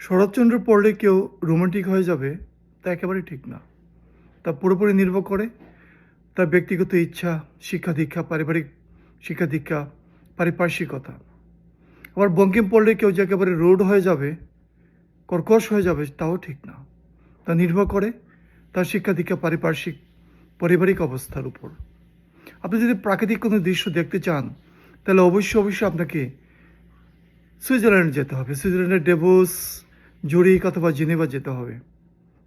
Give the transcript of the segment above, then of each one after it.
শরৎচন্দ্র পড়লে কেউ রোমান্টিক হয়ে যাবে তা একেবারেই ঠিক না। তা পুরোপুরি নির্ভর করে তার ব্যক্তিগত ইচ্ছা, শিক্ষা দীক্ষা, পারিবারিক শিক্ষা দীক্ষা, পারিপার্শ্বিকতা। আবার বঙ্কিম পড়লে কেউ যে একেবারে রোড হয়ে যাবে, কর্কশ হয়ে যাবে তাও ঠিক না। তা নির্ভর করে তার শিক্ষা দীক্ষা, পারিবারিক অবস্থার উপর। আপনি যদি প্রাকৃতিক কোনো দৃশ্য দেখতে চান তাহলে অবশ্যই আপনাকে সুইজারল্যান্ড যেতে হবে। সুইজারল্যান্ডের ডেভোস, জুরিক অথবা জেনেভা যেতে হবে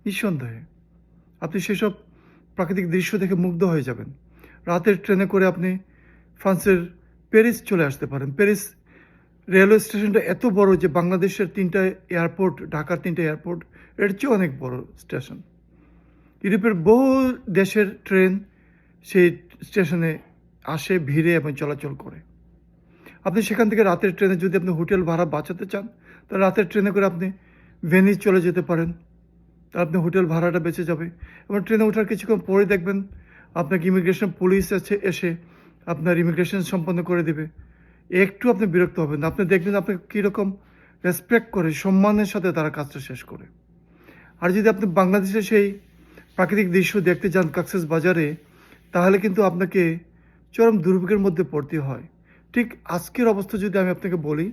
নিঃসন্দেহে। আপনি সেসব প্রাকৃতিক দৃশ্য দেখে মুগ্ধ হয়ে যাবেন। রাতের ট্রেনে করে আপনি ফ্রান্সের প্যারিস চলে আসতে পারেন। প্যারিস রেলওয়ে স্টেশনটা এত বড় যে বাংলাদেশের 3টা এয়ারপোর্ট, ঢাকার 3টা এয়ারপোর্ট এর চেয়ে অনেক বড় স্টেশন। ইউরোপের বহু দেশের ট্রেন সেই স্টেশনে আসে, ভিড়ে এবং চলাচল করে। আপনি সেখান থেকে রাতের ট্রেনে যদি আপনি হোটেল ভাড়া বাঁচাতে চান তাহলে রাতের ট্রেনে করে আপনি ভেনিস চলে যেতে পারেন। তা আপনি হোটেল ভাড়াটা বেঁচে যাবে এবং ট্রেনে ওঠার কিছুক্ষণ পরে দেখবেন আপনাকে ইমিগ্রেশন পুলিশ এসে আপনার ইমিগ্রেশন সম্পন্ন করে দেবে। একটু আপনি বিরক্ত হবেন না। আপনি দেখবেন আপনাকে কীরকম রেসপেক্ট করে, সম্মানের সাথে তারা কাজটা শেষ করে। আর যদি আপনি বাংলাদেশে সেই প্রাকৃতিক দৃশ্য দেখতে যান কক্সেস বাজারে, তাহলে কিন্তু আপনাকে চরম দুর্ভোগের মধ্যে পড়তে হয়। ঠিক আজকের অবস্থা যদি আমি আপনাকে বলি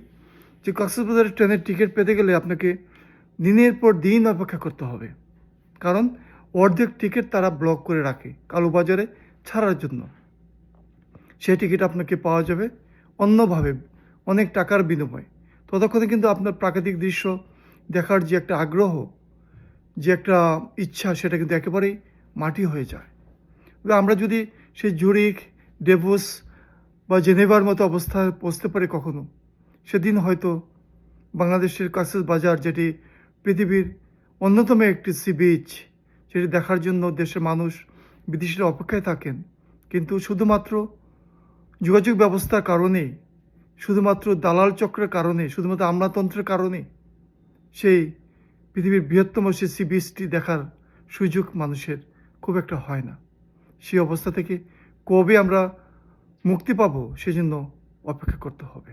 যে কক্সবাজারের ট্রেনের টিকিট পেতে গেলে আপনাকে দিনের পর দিন অপেক্ষা করতে হবে, কারণ অর্ধেক টিকিট তারা ব্লক করে রাখে কালোবাজারে ছাড়ার জন্য। সেই টিকিট আপনাকে পাওয়া যাবে অন্যভাবে, অনেক টাকার বিনিময়ে। ততক্ষণে কিন্তু আপনার প্রাকৃতিক দৃশ্য দেখার যে একটা আগ্রহ, যে একটা ইচ্ছা, সেটা কিন্তু একেবারেই মাটি হয়ে যায়। আমরা যদি সেই জুরিক, ডেভোস বা জেনেভার মতো অবস্থায় পৌঁছতে পারি কখনো, সেদিন হয়তো বাংলাদেশের কক্সেস বাজার, যেটি পৃথিবীর অন্যতম একটি সি বিচ, সেটি দেখার জন্য দেশের মানুষ, বিদেশিরা অপেক্ষায় থাকেন। কিন্তু শুধুমাত্র যোগাযোগ ব্যবস্থার কারণে, শুধুমাত্র দালাল চক্রের কারণে, শুধুমাত্র আমলাতন্ত্রের কারণে সেই পৃথিবীর বৃহত্তম সেই সি বিচটি দেখার সুযোগ মানুষের খুব একটা হয় না। সেই অবস্থা থেকে কবে আমরা মুক্তি পাবো সেজন্য অপেক্ষা করতে হবে।